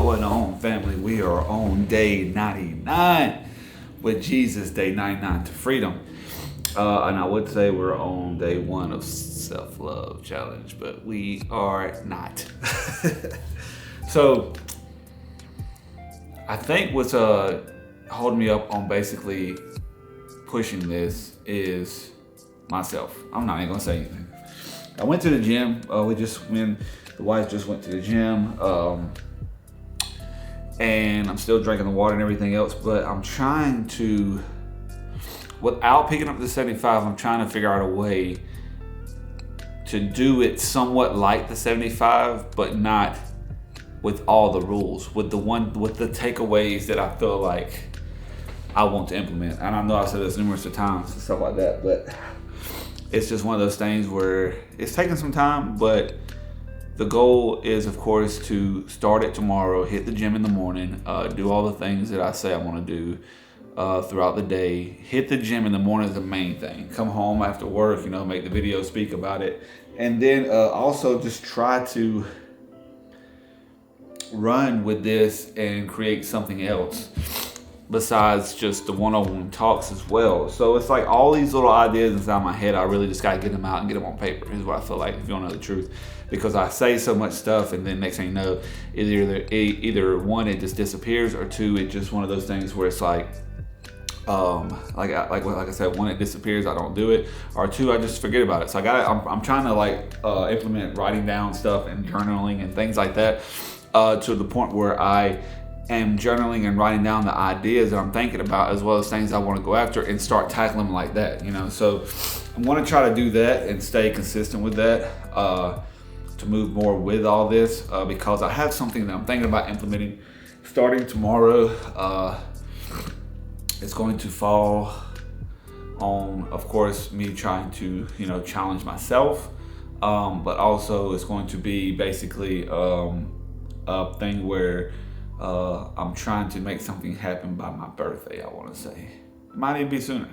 going on, family? We are on day 99 with Jesus, day 99 to freedom. And I would say we're on day one of self-love challenge, but we are not. So I think what's holding me up on basically pushing this is myself. I'm not even gonna say anything. I went to the gym. The wife just went to the gym, and I'm still drinking the water and everything else. But I'm trying to, without picking up the 75, I'm trying to figure out a way to do it somewhat like the 75, but not with all the rules, with the takeaways that I feel like I want to implement. And I know I've said this numerous times and stuff like that, but it's just one of those things where it's taking some time, but the goal is, of course, to start it tomorrow, hit the gym in the morning, do all the things that I say I want to do throughout the day. Hit the gym in the morning is the main thing. Come home after work, make the video, speak about it. And then also just try to run with this and create something else besides just the one-on-one talks as well. So it's like all these little ideas inside my head, I really just gotta get them out and get them on paper, is what I feel like, if you don't know the truth. Because I say so much stuff, and then next thing you know, either one, it just disappears, or two, it's just one of those things where it's like I said, one, it disappears, I don't do it, or two, I just forget about it. So I'm trying to implement writing down stuff and journaling and things like that to the point where I am journaling and writing down the ideas that I'm thinking about, as well as things I want to go after, and start tackling them like that. So I'm going to try to do that and stay consistent with that, to move more with all this, because I have something that I'm thinking about implementing starting tomorrow. It's going to fall on, of course, me trying to, challenge myself, but also it's going to be basically a thing where I'm trying to make something happen by my birthday, I want to say. It might even be sooner.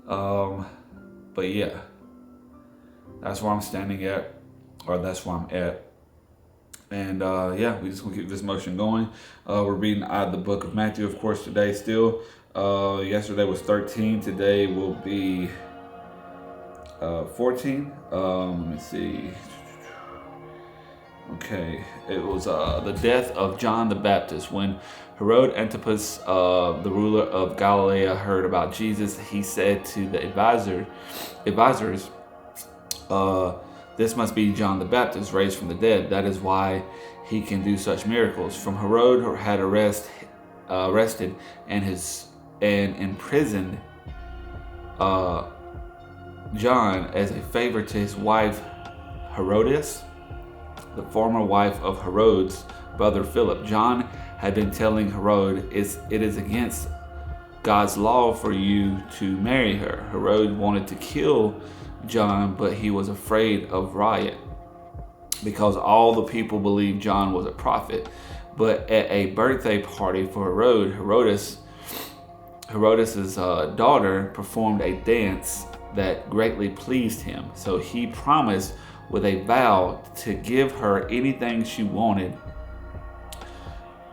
But yeah, that's where I'm standing at, or that's where I'm at. And we just gonna keep this motion going. We're reading out of the book of Matthew, of course, today still. Yesterday was 13, today will be 14. Let me see. Okay, it was the death of John the Baptist. When Herod Antipas, the ruler of Galilee, heard about Jesus, he said to the advisors, this must be John the Baptist raised from the dead. That is why he can do such miracles. From Herod had arrested and imprisoned John as a favor to his wife Herodias, the former wife of Herod's brother Philip. John had been telling Herod, it is against God's law for you to marry her. Herod wanted to kill John, but he was afraid of riot because all the people believed John was a prophet. But at a birthday party for Herodis's daughter performed a dance that greatly pleased him. So he promised with a vow to give her anything she wanted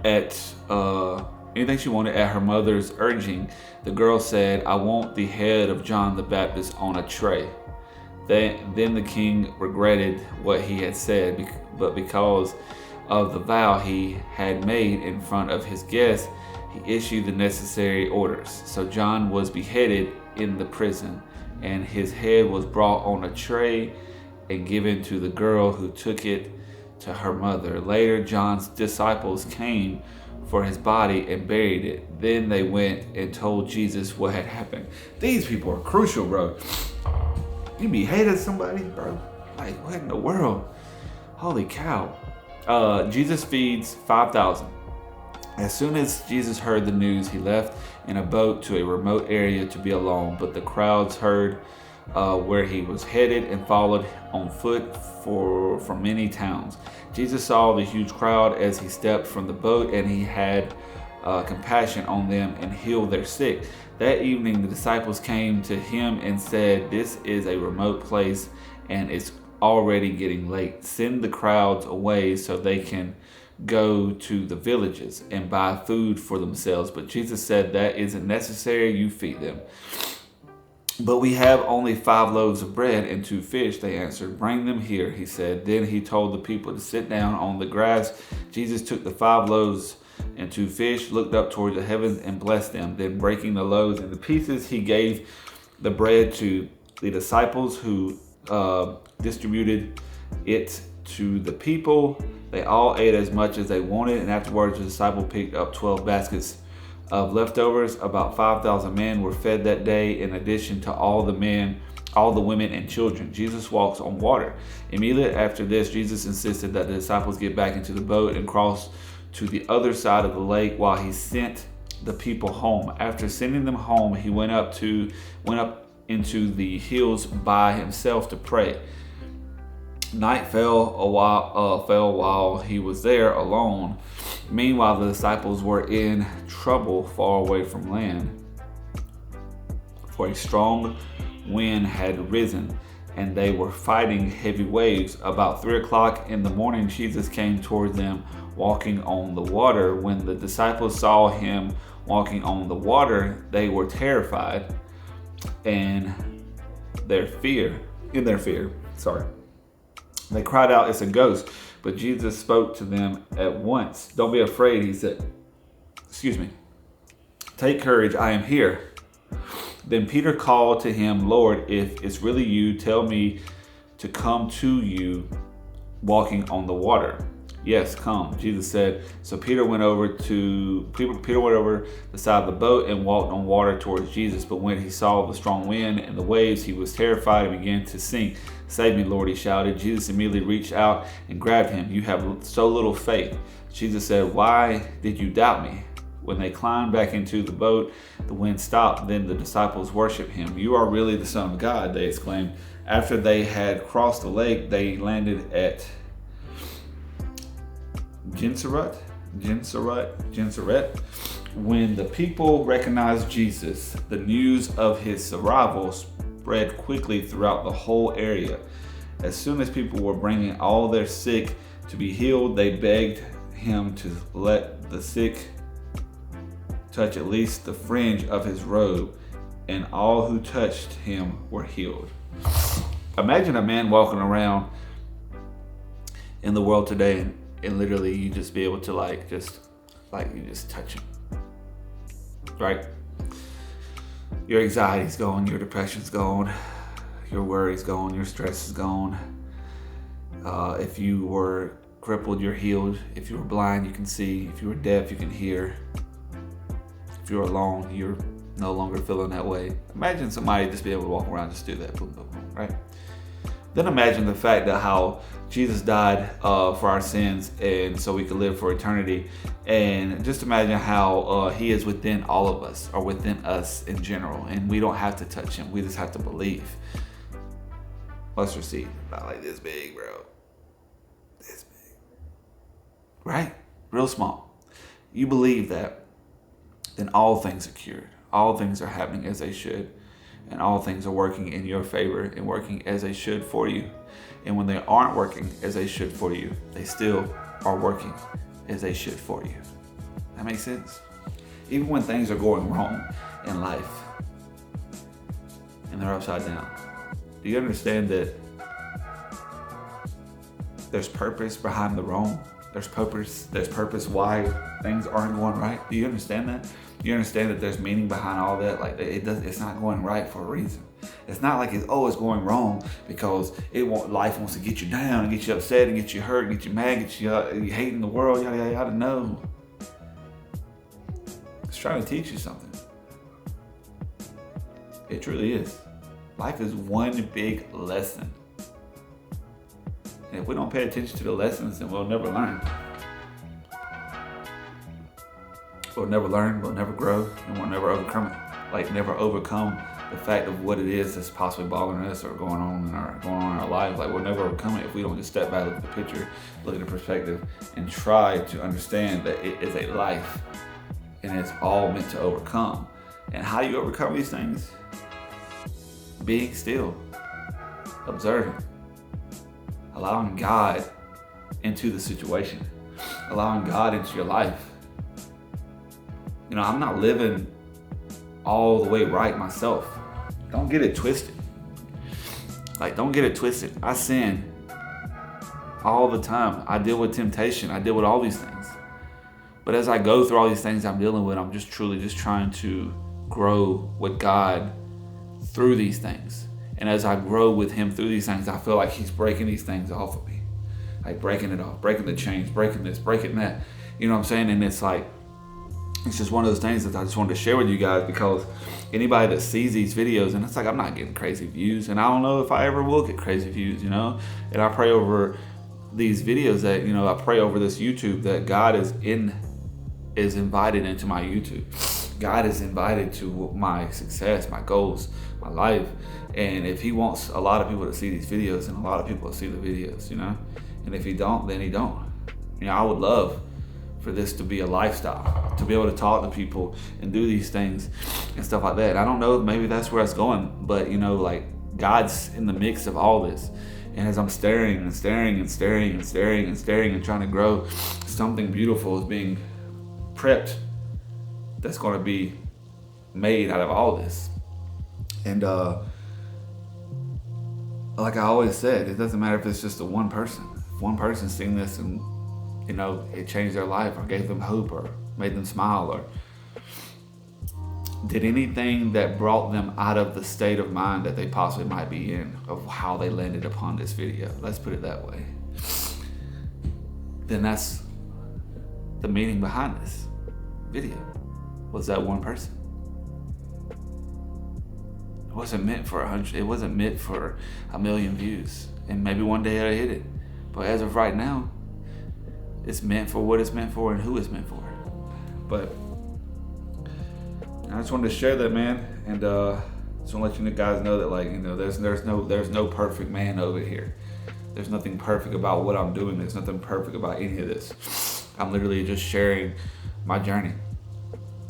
at her mother's urging. The girl said, "I want the head of John the Baptist on a tray." Then the king regretted what he had said, but because of the vow he had made in front of his guests, he issued the necessary orders. So John was beheaded in the prison, and his head was brought on a tray and given to the girl, who took it to her mother. Later, John's disciples came for his body and buried it. Then they went and told Jesus what had happened. These people are crucial, bro. You beheaded somebody, bro? Like, what in the world? Holy cow. Jesus feeds 5,000. As soon as Jesus heard the news, he left in a boat to a remote area to be alone. But the crowds heard where he was headed and followed on foot from many towns. Jesus saw the huge crowd as he stepped from the boat, and he had compassion on them and healed their sick. That evening, the disciples came to him and said, "This is a remote place and it's already getting late. Send the crowds away so they can go to the villages and buy food for themselves. But Jesus said, that isn't necessary, you feed them. But we have only 5 loaves of bread and 2 fish, they answered. Bring them here, he said. Then he told the people to sit down on the grass. Jesus took the 5 loaves and 2 fish, looked up toward the heavens and blessed them. Then breaking the loaves into pieces, he gave the bread to the disciples, who distributed it to the people. They all ate as much as they wanted, and afterwards the disciple picked up 12 baskets of leftovers. About 5,000 men were fed that day, in addition to all the women and children. Jesus walks on water. Immediately after this, Jesus insisted that the disciples get back into the boat and cross to the other side of the lake while he sent the people home. After sending them home, he went up into the hills by himself to pray. Night fell while he was there alone. Meanwhile, the disciples were in trouble far away from land, for a strong wind had risen, and they were fighting heavy waves. About 3 o'clock in the morning, Jesus came toward them walking on the water. When the disciples saw him walking on the water, they were terrified in their fear. They cried out, "It's a ghost." But Jesus spoke to them at once. "Don't be afraid," he said. "Take courage, I am here." Then Peter called to him, "Lord, if it's really you, tell me to come to you walking on the water." "Yes, come," Jesus said. So Peter went over the side of the boat and walked on water towards Jesus. But when he saw the strong wind and the waves, he was terrified and began to sink. "Save me, Lord," he shouted. Jesus immediately reached out and grabbed him. "You have so little faith." Jesus said, "Why did you doubt me?" When they climbed back into the boat, the wind stopped. Then the disciples worshiped him. "You are really the Son of God," they exclaimed. After they had crossed the lake, they landed at Gennesaret. When the people recognized Jesus, the news of his arrival spread quickly throughout the whole area. As soon as people were bringing all their sick to be healed, they begged him to let the sick touch at least the fringe of his robe, and all who touched him were healed. Imagine a man walking around in the world today, and literally you just be able to you just touch him, right? Your anxiety's gone, your depression's gone, your worry's gone, your stress is gone. If you were crippled, you're healed. If you were blind, you can see. If you were deaf, you can hear. If you're alone, you're no longer feeling that way. Imagine somebody just be able to walk around, just do that, boom, boom, boom, right? Then imagine the fact that how Jesus died for our sins, and so we could live for eternity. And just imagine how he is within all of us, or within us in general, and we don't have to touch him. We just have to believe. Mustard seed, about like this big, bro. This big, right? Real small. You believe that, then all things are cured. All things are happening as they should. And all things are working in your favor and working as they should for you. And when they aren't working as they should for you, they still are working as they should for you. That makes sense? Even when things are going wrong in life and they're upside down, do you understand that there's purpose behind the wrong? There's purpose why things aren't going right. Do you understand that? You understand that there's meaning behind all that? Like it's not going right for a reason. It's not like it's going wrong because life wants to get you down and get you upset and get you hurt and get you mad, get you hating the world, yada yada yada. No. It's trying to teach you something. It truly is. Life is one big lesson. And if we don't pay attention to the lessons, then we'll never learn. We'll never learn, we'll never grow, and we'll never overcome it. Never overcome the fact of what it is that's possibly bothering us or going on in our lives. We'll never overcome it if we don't just step back, look at the picture, look at the perspective, and try to understand that it is a life and it's all meant to overcome. And how you overcome these things? Being still, observing, allowing God into the situation. allowing God into your life. You know, I'm not living all the way right myself. Don't get it twisted. Like, don't get it twisted. I sin all the time. I deal with temptation. I deal with all these things. But as I go through all these things I'm dealing with, I'm just truly just trying to grow with God through these things. And as I grow with Him through these things, I feel like He's breaking these things off of me. Like breaking it off, breaking the chains, breaking this, breaking that. You know what I'm saying? And it's like, it's just one of those things that I just wanted to share with you guys, because anybody that sees these videos, and it's like, I'm not getting crazy views, and I don't know if I ever will get crazy views, you know? And I pray over these videos that, you know, I pray over this YouTube that God is invited into my YouTube. God is invited to my success, my goals, my life. And if He wants a lot of people to see these videos, and a lot of people to see the videos, you know? And if He don't, then He don't. You know, I would love for this to be a lifestyle, to be able to talk to people and do these things and stuff like that. I don't know, maybe that's where it's going, but you know, like, God's in the mix of all this. And as I'm staring and staring and staring and staring and staring and trying to grow, something beautiful is being prepped that's going to be made out of all this. And like I always said, it doesn't matter if it's just one person. If one person seeing this and, you know, it changed their life or gave them hope or made them smile or did anything that brought them out of the state of mind that they possibly might be in, of how they landed upon this video, let's put it that way, then that's the meaning behind this video, was that one person. It wasn't meant for 100, it wasn't meant for 1 million views, and maybe one day it'll hit it, but as of right now, it's meant for what it's meant for and who it's meant for. But I just wanted to share that, man, and just want to let you guys know that, like, you know, there's no perfect man over here. There's nothing perfect about what I'm doing. There's nothing perfect about any of this. I'm literally just sharing my journey.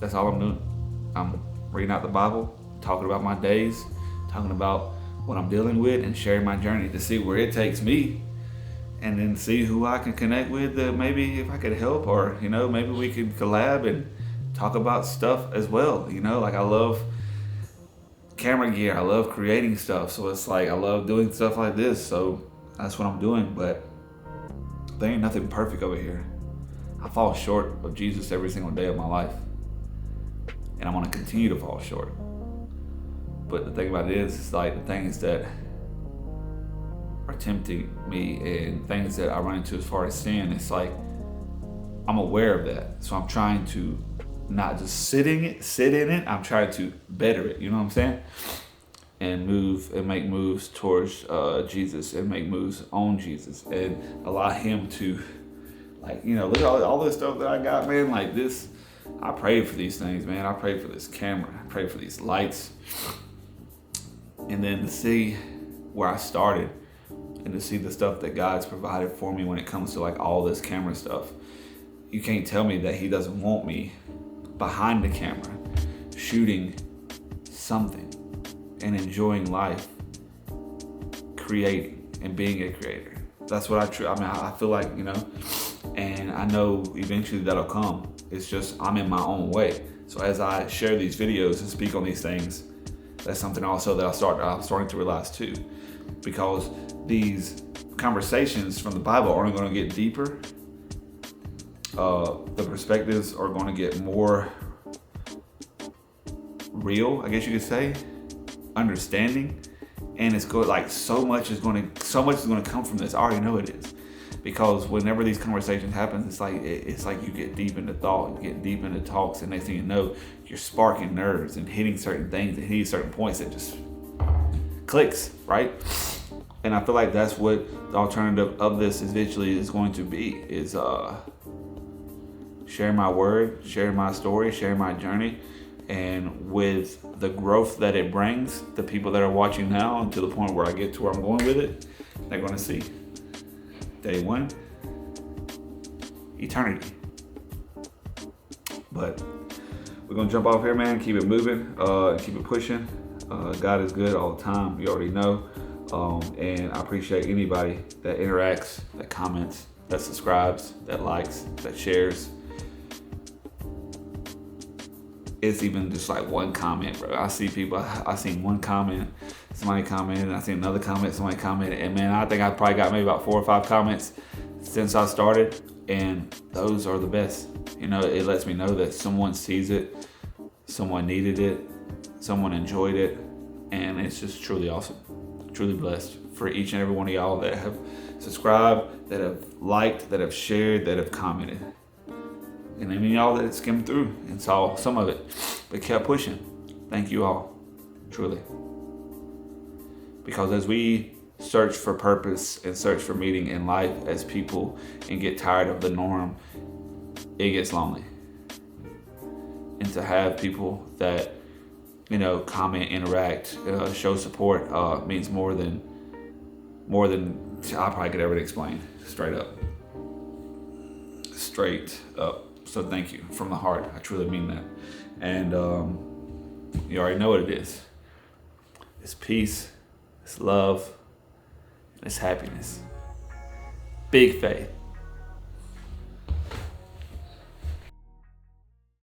That's all I'm doing. I'm reading out the Bible, talking about my days, talking about what I'm dealing with, and sharing my journey to see where it takes me, and then see who I can connect with, maybe if I could help, or, you know, maybe we could collab and talk about stuff as well. You know, like, I love camera gear, I love creating stuff, so it's like I love doing stuff like this, so that's what I'm doing. But there ain't nothing perfect over here. I fall short of Jesus every single day of my life, and I'm going to continue to fall short. But the thing about it is, it's like the things that are tempting me and things that I run into as far as sin, it's like I'm aware of that, so I'm trying to not just sit in it, I'm trying to better it, you know what I'm saying? And move and make moves towards Jesus, and make moves on Jesus, and allow Him to, like, you know, look at all this stuff that I got, man. Like this, I prayed for these things, man. I prayed for this camera, I prayed for these lights, and then to see where I started, and to see the stuff that God's provided for me when it comes to, like, all this camera stuff. You can't tell me that He doesn't want me behind the camera, shooting something and enjoying life, creating and being a creator. That's what I feel like, you know, and I know eventually that'll come. It's just I'm in my own way. So as I share these videos and speak on these things, that's something also that I'm starting to realize too, because these conversations from the Bible are only going to get deeper. The perspectives are going to get more real, I guess you could say, understanding, and it's good. Like so much is going to come from this. I already know it is, because whenever these conversations happen, it's like you get deep into thought, you get deep into talks, and next thing you know, you're sparking nerves and hitting certain things and hitting certain points that just clicks, right? And I feel like that's what the alternative of this eventually is going to be, is sharing my word, sharing my story, sharing my journey, and with the growth that it brings, the people that are watching now, and to the point where I get to where I'm going with it, they're going to see day one, eternity. But we're going to jump off here, man, keep it moving, keep it pushing. God is good all the time, you already know. And I appreciate anybody that interacts, that comments, that subscribes, that likes, that shares. It's even just like one comment, bro. I seen one comment, somebody commented, and I seen another comment, somebody commented, and man, I think I probably got maybe about 4 or 5 comments since I started, and those are the best. You know, it lets me know that someone sees it, someone needed it, someone enjoyed it, and it's just truly awesome. Truly blessed for each and every one of y'all that have subscribed, that have liked, that have shared, that have commented. And even y'all that skimmed through and saw some of it, but kept pushing. Thank you all, truly. Because as we search for purpose and search for meaning in life as people and get tired of the norm, it gets lonely. And to have people that, you know, comment, interact, show support means more than I probably could ever explain. Straight up. So thank you from the heart. I truly mean that. And you already know what it is. It's peace, it's love, it's happiness. Big faith.